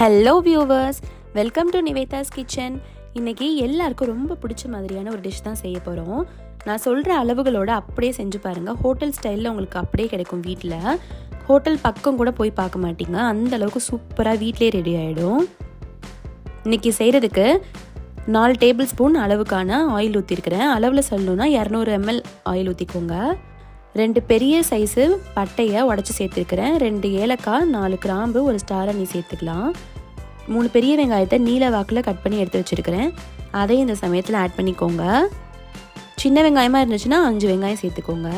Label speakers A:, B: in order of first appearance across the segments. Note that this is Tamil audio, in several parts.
A: Hello viewers, welcome to Nivetha's kitchen. இன்றைக்கி எல்லாருக்கும் ரொம்ப பிடிச்ச மாதிரியான ஒரு டிஷ் தான் செய்ய போகிறோம். நான் சொல்கிற அளவுகளோட அப்படியே செஞ்சு பாருங்கள். ஹோட்டல் ஸ்டைலில் உங்களுக்கு அப்படியே கிடைக்கும். வீட்டில் ஹோட்டல் பக்கம் கூட போய் பார்க்க மாட்டீங்க, அந்த அளவுக்கு சூப்பராக வீட்டிலே ரெடி ஆகிடும். இன்றைக்கி செய்கிறதுக்கு 4 டேபிள் ஸ்பூன் அளவுக்கான ஆயில் ஊற்றிருக்கிறேன். அளவில் சொல்லணுன்னா 200 ml ஆயில் ஊற்றிக்கோங்க. 2 பெரிய சைஸு பட்டையை உடச்சி சேர்த்துருக்கிறேன். 2 ஏலக்காய், 4 கிராம்பு, ஒரு ஸ்டார் அனி சேர்த்துக்கலாம். 3 பெரிய வெங்காயத்தை நீல வாக்கில் கட் பண்ணி எடுத்து வச்சுருக்கிறேன். அதையும் இந்த சமயத்தில் ஆட் பண்ணிக்கோங்க. சின்ன வெங்காயமாக இருந்துச்சுன்னா 5 வெங்காயம் சேர்த்துக்கோங்க.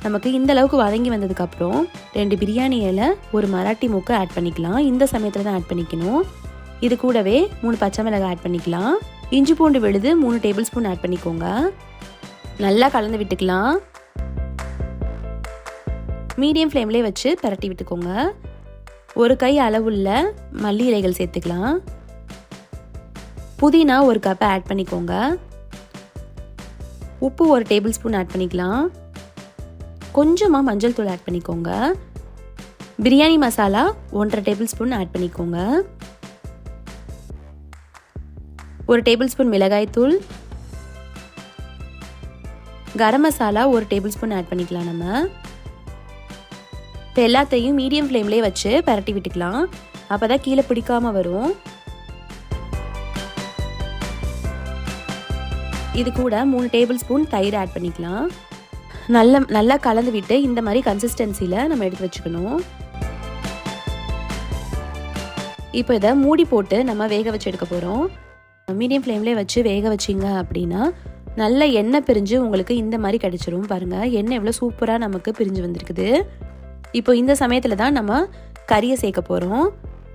A: நமக்கு இந்த அளவுக்கு வதங்கி வந்ததுக்கப்புறம் 2 பிரியாணி இலை, ஒரு மராட்டி மூக்கு ஆட் பண்ணிக்கலாம். இந்த சமயத்தில் தான் ஆட் பண்ணிக்கணும். இது கூடவே 3 பச்சை மிளகாய் ஆட் பண்ணிக்கலாம். இஞ்சி பூண்டு விழுது 3 டேபிள் ஸ்பூன் ஆட் பண்ணிக்கோங்க. நல்லா கலந்து விட்டுக்கலாம். மீடியம் ஃப்ளேம்லேயே வச்சு பரட்டி விட்டுக்கோங்க. ஒரு கை அளவுள்ள மல்லி இலைகள் சேர்த்துக்கலாம். புதினா 1 கப் ஆட் பண்ணிக்கோங்க. உப்பு 1 டேபிள் ஸ்பூன் ஆட் பண்ணிக்கலாம். கொஞ்சமாக மஞ்சள் தூள் ஆட் பண்ணிக்கோங்க. Biryani masala 1.5 tablespoon add பண்ணிக்கோங்க. 1 டேபிள் ஸ்பூன் மிளகாய் தூள், garam masala 1 tablespoon add பண்ணிக்கலாம். நம்ம இப்போ எல்லாத்தையும் மீடியம் ஃப்ளேம்லேயே வச்சு பரட்டி விட்டுக்கலாம். அப்போ தான் கீழே பிடிக்காமல் வரும். இது கூட 3 டேபிள் ஸ்பூன் தயிர் ஆட் பண்ணிக்கலாம். நல்லா கலந்து விட்டு இந்த மாதிரி கன்சிஸ்டன்சியில் நம்ம எடுத்து வச்சுக்கணும். இப்போ இதை மூடி போட்டு நம்ம வேக வச்சு எடுக்க போகிறோம். மீடியம் ஃப்ளேம்லேயே வச்சு வேக வச்சிங்க அப்படின்னா நல்ல எண்ணெய் பிரிஞ்சு உங்களுக்கு இந்த மாதிரி கிடச்சிரும். பாருங்கள், எண்ணெய் எவ்வளோ சூப்பராக நமக்கு பிரிஞ்சு வந்திருக்குது. இப்போ இந்த சமயத்தில் தான் நம்ம கறியை சேர்க்க போகிறோம்.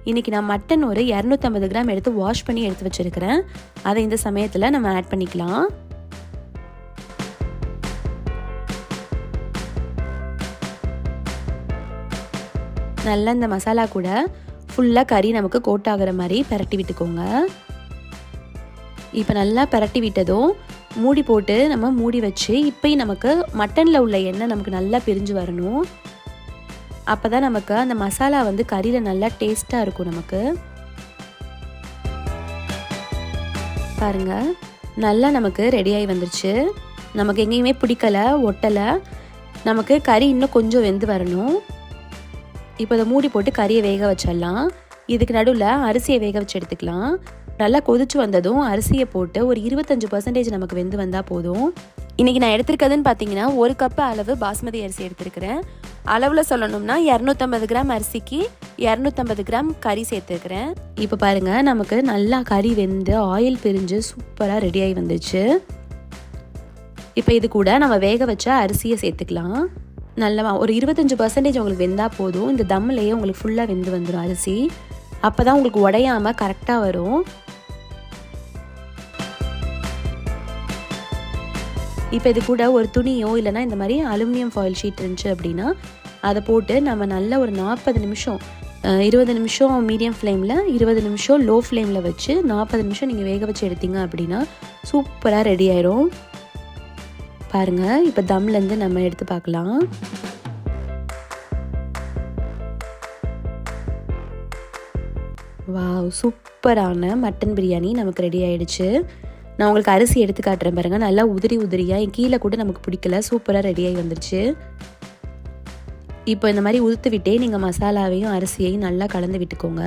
A: இன்றைக்கி நான் மட்டன் ஒரு 250 கிராம் எடுத்து வாஷ் பண்ணி எடுத்து வச்சுருக்கிறேன். அதை இந்த சமயத்தில் நம்ம ஆட் பண்ணிக்கலாம். நல்லா இந்த மசாலா கூட ஃபுல்லாக கறி நமக்கு கோட் ஆகிற மாதிரி பரட்டி விட்டுக்கோங்க. இப்போ நல்லா பரட்டி விட்டதும் மூடி போட்டு நம்ம மூடி வச்சு இப்போயும் நமக்கு மட்டனில் உள்ள எண்ணெய் நமக்கு நல்லா பிரிஞ்சு வரணும். அப்போ தான் நமக்கு அந்த மசாலா வந்து கறியில் நல்லா டேஸ்ட்டாக இருக்கும். நமக்கு பாருங்கள், நல்லா நமக்கு ரெடியாகி வந்துருச்சு. நமக்கு எங்கேயுமே பிடிக்கலை, ஒட்டலை. நமக்கு கறி இன்னும் கொஞ்சம் வெந்து வரணும். இப்போ இதை மூடி போட்டு கறியை வேக வச்சிடலாம். இதுக்கு நடுவில் அரிசியை வேக வச்சு எடுத்துக்கலாம். நல்லா கொதிச்சு வந்ததும் அரிசியை போட்டு ஒரு 25% நமக்கு வெந்து வந்தால் போதும். இன்றைக்கி நான் எடுத்துருக்கிறதுன்னு பார்த்தீங்கன்னா 1 கப்பு அளவு பாஸ்மதி அரிசி எடுத்துருக்கிறேன். அளவில் சொல்லணும்னா 250 கிராம் அரிசிக்கு 250 கிராம் கறி சேர்த்துருக்கிறேன். இப்போ பாருங்கள், நமக்கு நல்லா கறி வெந்து ஆயில் பிரிஞ்சு சூப்பராக ரெடியாகி வந்துச்சு. இப்போ இது கூட நம்ம வேக வச்ச அரிசியை சேர்த்துக்கலாம். நல்லா ஒரு 25% உங்களுக்கு வெந்தால் போதும். இந்த தம்மிலேயே உங்களுக்கு ஃபுல்லாக வெந்து வந்துடும் அரிசி. அப்போ தான் உங்களுக்கு உடையாமல் கரெக்டாக வரும். இப்போ இது கூட ஒரு துணியோ இல்லைனா இந்த மாதிரி அலுமினியம் ஃபாயில் ஷீட் இருந்துச்சு அப்படின்னா அதை போட்டு நம்ம நல்லா ஒரு 40 நிமிஷம் 20 நிமிஷம் மீடியம் ஃப்ளேமில், 20 நிமிஷம் லோ ஃப்ளேமில் வச்சு 40 நிமிஷம் நீங்கள் வேக வச்சு எடுத்தீங்க அப்படின்னா சூப்பராக ரெடி ஆயிரும். பாருங்கள், இப்போ தம்லேருந்து நம்ம எடுத்து பார்க்கலாம். வாவ், சூப்பரான மட்டன் பிரியாணி நமக்கு ரெடி ஆகிடுச்சு. நான் உங்களுக்கு அரிசி எடுத்து காட்டுறேன் பாருங்கள். நல்லா உதிரியாக கீழே கூட நமக்கு பிடிக்கல, சூப்பராக ரெடியாகி வந்துருச்சு. இப்போ இந்த மாதிரி உதுத்து விட்டே நீங்கள் மசாலாவையும் அரிசியையும் நல்லா கலந்து விட்டுக்கோங்க.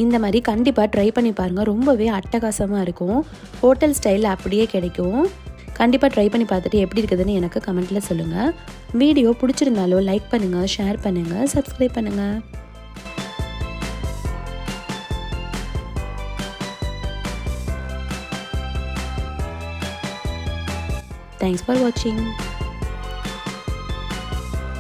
A: இந்த மாதிரி கண்டிப்பாக ட்ரை பண்ணி பாருங்கள். ரொம்பவே அட்டகாசமாக இருக்கும். ஹோட்டல் ஸ்டைலில் அப்படியே கிடைக்கும். கண்டிப்பாக ட்ரை பண்ணி பார்த்துட்டு எப்படி இருக்குதுன்னு எனக்கு கமெண்ட்டில் சொல்லுங்கள். வீடியோ பிடிச்சிருந்தாலும் லைக் பண்ணுங்கள், ஷேர் பண்ணுங்கள், சப்ஸ்கிரைப் பண்ணுங்கள். Thanks for watching.